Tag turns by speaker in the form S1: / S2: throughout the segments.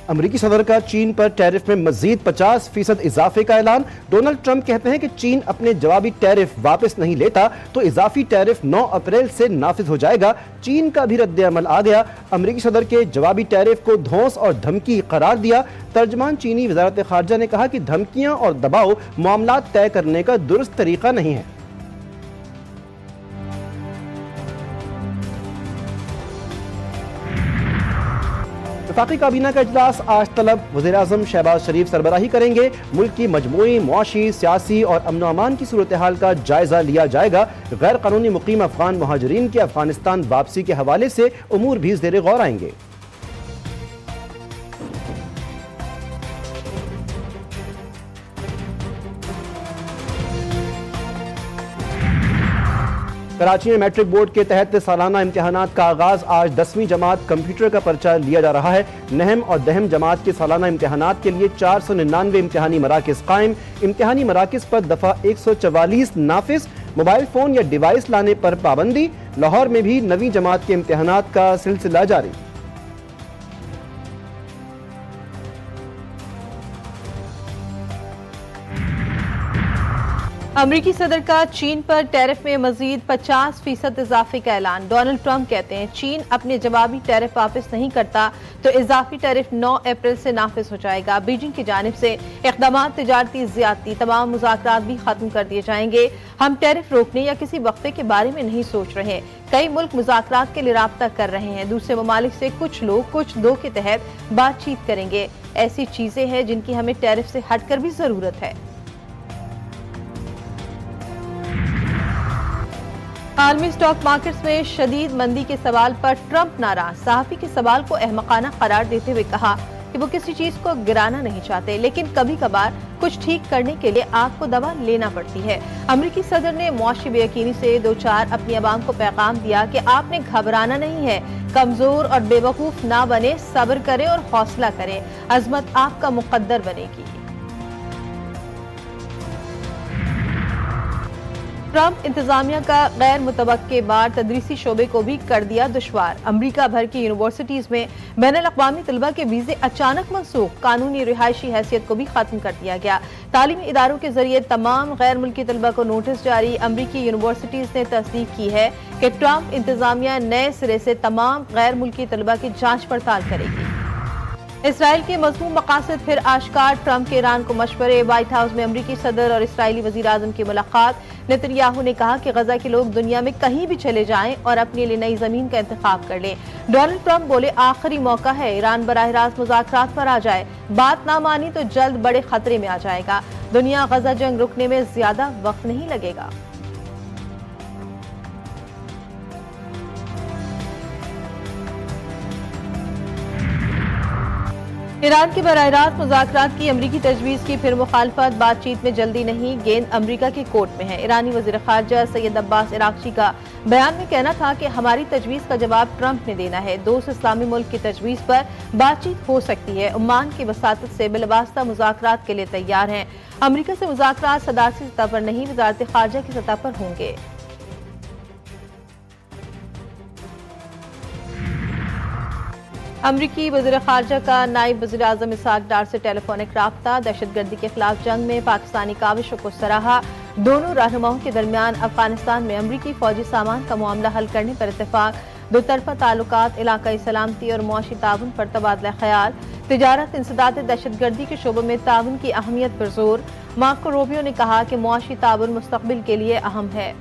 S1: अमेरिकी सदर का चीन पर टैरिफ में मजीद 50% इजाफे का ऐलान। डोनाल्ड ट्रंप कहते हैं कि चीन अपने जवाबी टैरिफ वापस नहीं लेता तो इजाफी टैरिफ 9 अप्रैल से नाफिज हो जाएगा। चीन का भी रद्द अमल आ गया। अमेरिकी सदर के जवाबी टैरिफ को धौंस और धमकी करार दिया। तर्जमान चीनी वजारत खारजा ने कहा कि धमकियां और दबाव मामला तय करने का दुरुस्त तरीका नहीं है। वफाकी काबीना का इजलास आज तलब वज़ीर-ए-आज़म शहबाज शरीफ सरबराही करेंगे। मुल्क की मजमूई मुआशी, सियासी और अमन अमान की सूरत हाल का जायजा लिया जाएगा। गैर कानूनी मुकीम अफगान मुहाजिरीन की अफगानिस्तान वापसी के हवाले से उमूर भी ज़ेर गौर आएंगे। कराची में मैट्रिक बोर्ड के तहत सालाना इम्तिहानात का आगाज। आज 10वीं जमात कंप्यूटर का पर्चा लिया जा रहा है। नहम और दहम जमात के सालाना इम्तिहानात के लिए 499 इम्तिहानी मराकिज कायम। इम्तिहानी मराकिज पर दफा 144 नाफिज। मोबाइल फोन या डिवाइस लाने पर पाबंदी। लाहौर में भी 9वीं जमात के इम्तिहानात का सिलसिला जारी।
S2: अमरीकी सदर का चीन पर टैरिफ में मजीद 50% इजाफे का ऐलान। डोनाल्ड ट्रंप कहते हैं चीन अपने जवाबी टैरिफ वापस नहीं करता तो इजाफी टैरिफ 9 अप्रैल से नाफिज हो जाएगा। बीजिंग की जानिब से इक़दामात तिजारती ज़्यादती तमाम मुज़ाकरात भी खत्म कर दिए जाएंगे। हम टैरिफ रोकने या किसी वक्फे के बारे में नहीं सोच रहे। कई मुल्क मुज़ाकरात के लिए राब्ता कर रहे हैं। दूसरे ममालिक से कुछ लोग कुछ दो के तहत बातचीत करेंगे। ऐसी चीजें हैं जिनकी हमें टैरिफ से हटकर भी जरूरत है। आलमी स्टॉक मार्केट्स में शदीद मंदी के सवाल पर ट्रंप नाराज। सहाफी के सवाल को अहमकाना करार देते हुए कहा कि वो किसी चीज को गिराना नहीं चाहते, लेकिन कभी कभार कुछ ठीक करने के लिए आग को दवा लेना पड़ती है। अमेरिकी सदर ने मुआशी बेयकीनी से दो चार अपनी आवाम को पैगाम दिया कि आपने घबराना नहीं है, कमजोर और बेवकूफ ना बने, सब्र करें और हौसला करें, अजमत आपका मुकद्दर बनेगी। ट्रंप इंतजामिया का गैर मुतवक्के बार तदरीसी शोबे को भी कर दिया दुश्वार। अमरीका भर की यूनिवर्सिटीज में बैनुल-अक़वामी तलबा के वीजे अचानक मनसूख। कानूनी रिहायशी हैसियत को भी खत्म कर दिया गया। तालीमी इदारों के जरिए तमाम गैर मुल्की तलबा को नोटिस जारी। अमरीकी यूनिवर्सिटीज ने तस्दीक की है कि ट्रंप इंतजामिया नए सिरे से तमाम गैर मुल्की तलबा की जांच पड़ताल करेगी। इसराइल के मज़मूम मकासद फिर आश्कार। ट्रंप के ईरान को मशवरे। व्हाइट हाउस में अमरीकी सदर और इसराइली वज़ीर आज़म की मुलाकात। नेतन्याहू ने कहा कि गजा के लोग दुनिया में कहीं भी चले जाएं और अपने लिए नई जमीन का इंतखाब कर लें। डोनाल्ड ट्रंप बोले आखिरी मौका है, ईरान बराह रास्त मुज़ाकरात पर आ जाए, बात ना मानी तो जल्द बड़े खतरे में आ जाएगा। दुनिया गजा जंग रुकने में ज्यादा वक्त नहीं लगेगा। ईरान के बराह रास्त मुज़ाकरात की अमरीकी तजवीज़ की फिर मुखालफत। बातचीत में जल्दी नहीं, गेंद अमरीका के कोर्ट में है। ईरानी वज़ीर ख़ारजा सैयद अब्बास इराक़ची का बयान में कहना था कि हमारी तजवीज़ का जवाब ट्रंप ने देना है। दोस्त इस्लामी मुल्क की तजवीज़ पर बातचीत हो सकती है। ओमान की वसातत से बिलवास्ता मुज़ाकरात के लिए तैयार हैं। अमरीका से मुज़ाकरात सदारती सतह पर नहीं, वज़ारत ख़ारजा की सतह पर होंगे। अमरीकी वज़ीर ख़ारजा का नायब वज़ीर आज़म इसहाक डार से टेलीफोनिक राब्ता। दहशतगर्दी के खिलाफ जंग में पाकिस्तानी काविशों को सराहा। दोनों रहनुमाओं के दरमियान अफगानिस्तान में अमरीकी फौजी सामान का मामला हल करने पर इत्तेफाक। दो तरफा ताल्लुकात, इलाकाई सलामती और मुआशी ताउन पर तबादला ख्याल। तिजारत, इंसदाद, दहशतगर्दी के शोबों में ताउन की अहमियत पर जोर। मार्को रूबियो ने कहा कि मुआशी ताउन मुस्तकबिल के लिए अहम है।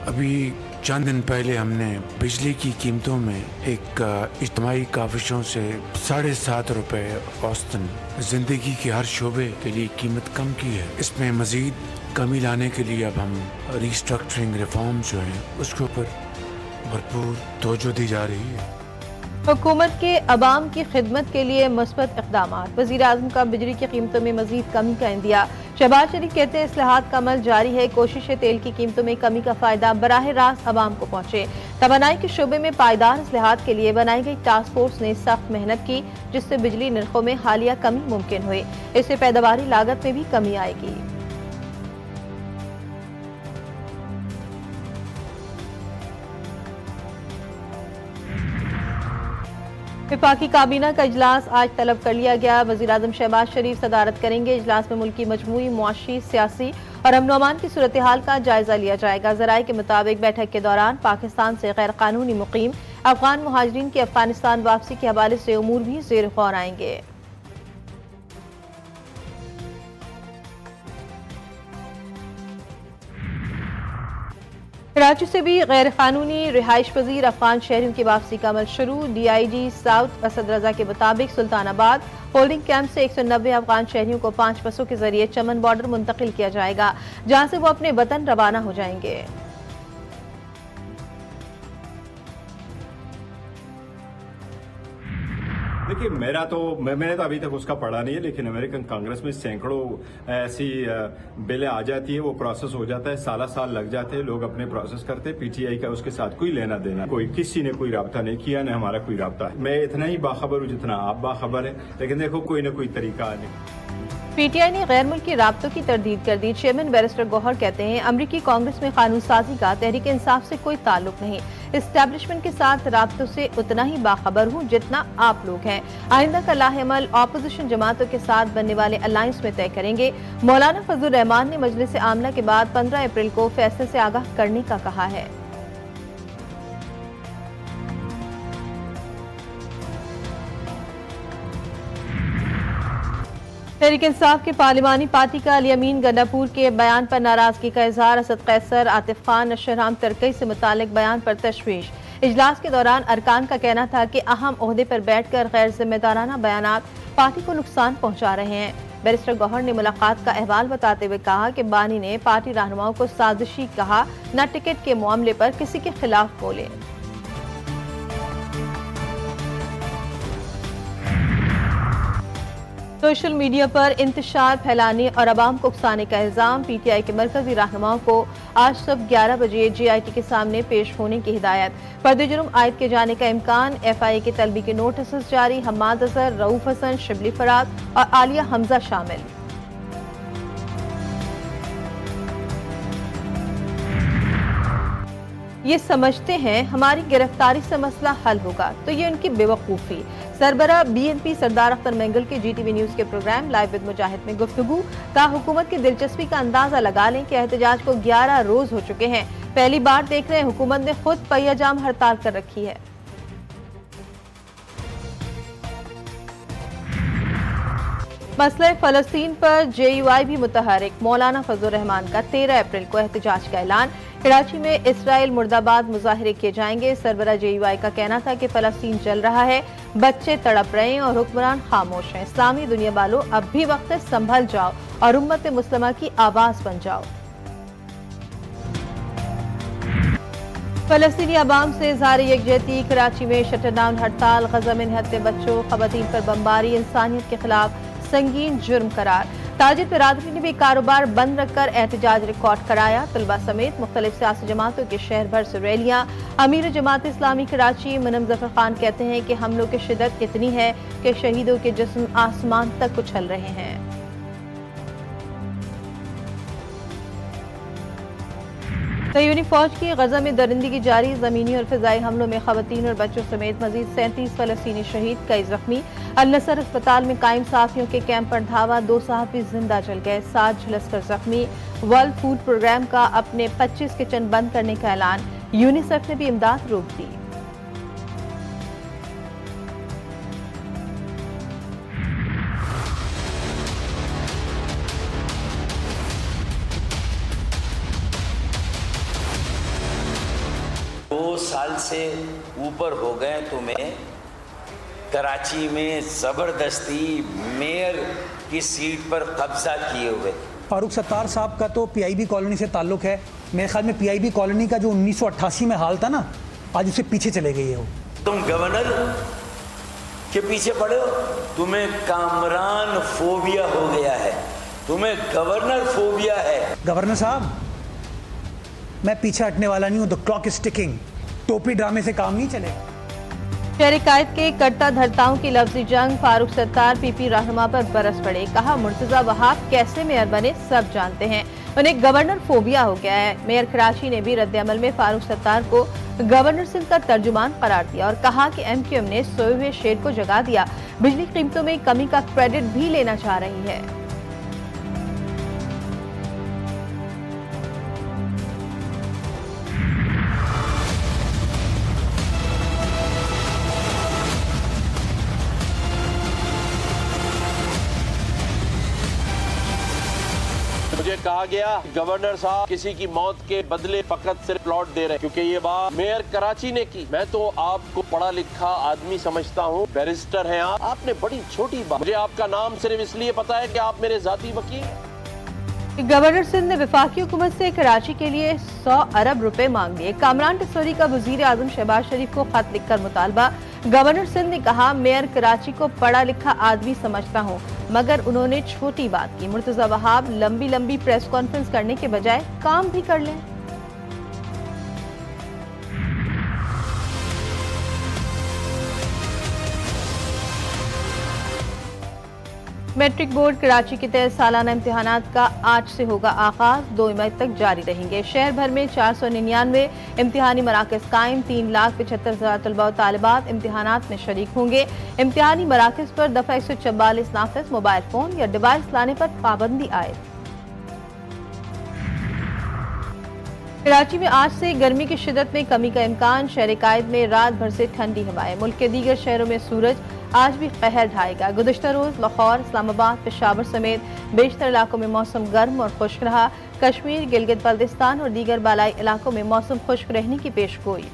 S3: अभी चंद दिन पहले हमने बिजली की कीमतों में एक इज्तिमाई काविशों से 7.5 रुपये औसतन जिंदगी के हर शोबे के लिए कीमत कम की है। इसमें मजीद कमी लाने के लिए अब हम रिस्ट्रक्चरिंग रिफॉर्म जो हैं उसके ऊपर भरपूर तवज्जो दी जा रही है।
S2: हुकूमत के अवाम की खिदमत के लिए मुस्बत इक़दामात। वज़ीर आज़म का बिजली की कीमतों में मजीद कमी का इंदिया। शहबाज शरीफ कहते हैं इस्लाहात का अमल जारी है। कोशिश है तेल की कीमतों में कमी का फायदा बराह रास्त अवाम को पहुंचे। तवानाई के शोबे में पायदार इस्लाहात के लिए बनाई गई टास्क फोर्स ने सख्त मेहनत की, जिससे बिजली निर्खों में हालिया कमी मुमकिन हुई। इससे पैदावारी लागत में भी कमी आएगी। वफाकी काबीना का इजलास आज तलब कर लिया गया। वज़ीर-ए-आज़म शहबाज शरीफ सदारत करेंगे। इजलास में मुल्क की मजमूई मुआशी, सियासी और अमन अमान की सूरत हाल का जायजा लिया जाएगा। ज़राए के मुताबिक बैठक के दौरान पाकिस्तान से गैर कानूनी मुकीम अफगान मुहाजिरीन की अफगानिस्तान वापसी के हवाले से उमूर भी ज़ेर गौर आएंगे। कराची से भी गैर कानूनी रिहाइश पजीर अफगान शहरियों की वापसी का अमल शुरू। DIG साउथ असद रजा के मुताबिक सुल्तानाबाद होल्डिंग कैंप से 190 अफगान शहरियों को 5 बसों के जरिए चमन बॉर्डर मुंतकिल किया जाएगा, जहां से वो अपने वतन रवाना हो जाएंगे।
S4: देखिए मैंने तो अभी तक उसका पढ़ा नहीं है, लेकिन अमेरिकन कांग्रेस में सैकड़ों ऐसी बिलें आ जाती है, वो प्रोसेस हो जाता है, साल लग जाते हैं, लोग अपने प्रोसेस करते हैं। PTI का उसके साथ कोई लेना देना, किसी ने कोई राब्ता नहीं किया, न हमारा कोई राब्ता है। मैं इतना ही बाखबर हूँ जितना आप बाखबर है, लेकिन देखो कोई ना कोई तरीका नहीं।
S2: PTI ने गैर मुल्की राब्तों की तरदीद कर दी। चेयरमैन बैरिस्टर गौहर कहते हैं, अमरीकी कांग्रेस में कानून साजी का तहरीक इंसाफ से कोई ताल्लुक नहीं। एस्टैब्लिशमेंट के साथ राब्तों से उतना ही बाखबर हूँ जितना आप लोग हैं। आइंदा का लाहेअमल ऑपोजिशन जमातों के साथ बनने वाले अलायंस में तय करेंगे। मौलाना फजलुर रहमान ने मजलिस आमला के बाद 15 अप्रैल को फैसले से आगाह करने का कहा है। तहरीक इंसाफ के पार्लिमानी पार्टी का अली अमीन गंडापुर के बयान पर नाराजगी का इजहार। असद कैसर, आतिफ खान, नशरहाम तरकई से मुतालिक बयान पर तशवीश। इजलास के दौरान अरकान का कहना था कि अहम ओहदे पर बैठकर गैर जिम्मेदाराना बयानात पार्टी को नुकसान पहुंचा रहे हैं। बैरिस्टर गौहर ने मुलाकात का अहवाल बताते हुए कहा कि बानी ने पार्टी रहनुमाओं को साजिशी कहा, न टिकट के मामले पर किसी के खिलाफ बोले। सोशल मीडिया पर इंतशार फैलाने और अवाम को उकसाने का इल्जाम। PTI के मरकजी रहनुमाओं को आज सुबह 11 बजे GIT के सामने पेश होने की हिदायत। पर्दे जुर्म आयद किए जाने का इम्कान। FIA के तलबी के नोटिस जारी। हम्माद अजहर, रऊफ हसन, शिबली फराद और आलिया हमजा शामिल। ये समझते हैं हमारी गिरफ्तारी से मसला हल होगा, तो ये उनकी बेवकूफ़ी। सरबरा BNP सरदार अख्तर मंगल के GTV न्यूज़ के प्रोग्राम लाइव विद मुजाहिद में गुफ्तगू का हुकूमत की दिलचस्पी का अंदाजा लगा लें कि एहतजाज को 11 रोज हो चुके हैं। पहली बार देख रहे हैं हुकूमत ने खुद पहिया जाम हड़ताल कर रखी है। मसले फ़लस्तीन पर JUI भी मुतहरिक। मौलाना फजलुर रहमान का 13 अप्रैल को एहतजाज का ऐलान। कराची में इसराइल मुर्दाबाद मुजाहिरे किए जाएंगे। सरबरा JUI का कहना था कि फ़लस्तीन जल रहा है, बच्चे तड़प रहे हैं और हुक्मरान खामोश हैं। इस्लामी दुनिया वालों, अब भी वक्त है, संभल जाओ और उम्मत मुस्लिमा की आवाज़ बन जाओ। फ़लस्तीनी अवाम से इज़हार यकजहती। कराची में शटरडाउन हड़ताल। गज़ा में निहत्ते बच्चों, ख़वातीन पर बमबारी इंसानियत के खिलाफ संगीन जुर्म करार। ताजिर बिरादरी ने भी कारोबार बंद रखकर एहतजाज रिकॉर्ड कराया। तलबा समेत मुख्तलिफ सियासी जमातों के शहर भर से रैलियां। अमीर जमात इस्लामी कराची मुनम ज़फ़र खान कहते हैं कि हमलों की शिद्दत इतनी है कि शहीदों के जिस्म आसमान तक उछल रहे हैं। सयूनी फौज की गजा में दरिंदगी जारी। जमीनी और फिजाई हमलों में खवातीन और बच्चों समेत मजीद 37 फ़लस्तीनी शहीद, कई जख्मी। अल नसर अस्पताल में कायम साथियों के कैंप पर धावा। 2 सहाफ़ी जिंदा जल गए, 7 झुलसकर जख्मी। वर्ल्ड फूड प्रोग्राम का अपने 25 किचन बंद करने का ऐलान। यूनिसेफ ने भी इमदाद रोक दी।
S5: साल से ऊपर हो गए तुम्हें कराची में ज़बरदस्ती मेयर की सीट पर कब्जा किए हुए।
S6: फारूक सत्तार साहब का तो PIB कॉलोनी से ताल्लुक है। मेरे ख्याल में PIB कॉलोनी का जो 1988 में हाल था ना, आज उससे पीछे चले गई है वो।
S5: तुम गवर्नर के पीछे पड़े हो, तुम्हें कामरान फोबिया हो गया है, तुम्हें गवर्नर फोबिया है।
S6: गवर्नर साहब, मैं पीछे हटने वाला नहीं हूँ। The clock is ticking. टोपी ड्रामे से काम नहीं चलेगा।
S2: शहर कायद के करता धरताओं की लफ्जी जंग। फारूक सत्तार PP रहनुमा पर बरस पड़े। कहा, मुर्तजा वहाब कैसे मेयर बने सब जानते हैं। उन्हें गवर्नर फोबिया हो गया है। मेयर कराची ने भी रद्द-ए-अमल में फारूक सत्तार को गवर्नर सिंध का तर्जुमान करार दिया और कहा कि MQM ने सोए हुए शेर को जगा दिया। बिजली कीमतों में कमी का क्रेडिट भी लेना चाह रही है।
S7: मुझे कहा गया गवर्नर साहब किसी की मौत के बदले फकत सिर्फ प्लॉट दे रहे, क्योंकि ये बात मेयर कराची ने की। मैं तो आपको पढ़ा लिखा आदमी समझता हूँ, बैरिस्टर हैं आप, आपने बड़ी छोटी बात, मुझे आपका नाम सिर्फ इसलिए पता है कि आप मेरे जाती वकील।
S2: गवर्नर सिंध ने वफाकी हुकूमत से कराची के लिए 100 अरब रुपए मांग लिए। कामरान टिसोरी का वजीर आजम शहबाज शरीफ को खत लिखकर मुतालबा। गवर्नर सिंध ने कहा, मेयर कराची को पढ़ा लिखा आदमी समझता हूँ, मगर उन्होंने छोटी बात की। मुर्तजा वहाब लंबी लंबी प्रेस कॉन्फ्रेंस करने के बजाय काम भी कर लें। मैट्रिक बोर्ड कराची के तहत सालाना इम्तिहानात का आज से होगा आगाज, 2 मई तक जारी रहेंगे। शहर भर में 499 इम्तिहानी मराकज कायम, 3,75,000 तलबा व तालिबात इम्तिहानात में शरीक होंगे। इम्तिहानी मराकज पर दफा 144 नाफिज, मोबाइल फोन या डिवाइस लाने पर पाबंदी आए। कराची में आज से गर्मी की शिद्दत में कमी का इम्कान, शहर कायद में रात भर से ठंडी हवाएं। मुल्क के दीगर शहरों में सूरज आज भी कहर ढाएगा। गुज़िश्ता रोज लाहौर, इस्लामाबाद, पेशावर समेत बेशतर इलाकों में मौसम गर्म और खुश्क रहा। कश्मीर, गिलगित बल्तिस्तान और दीगर बालाई इलाकों में मौसम खुश्क रहने की पेशगोई।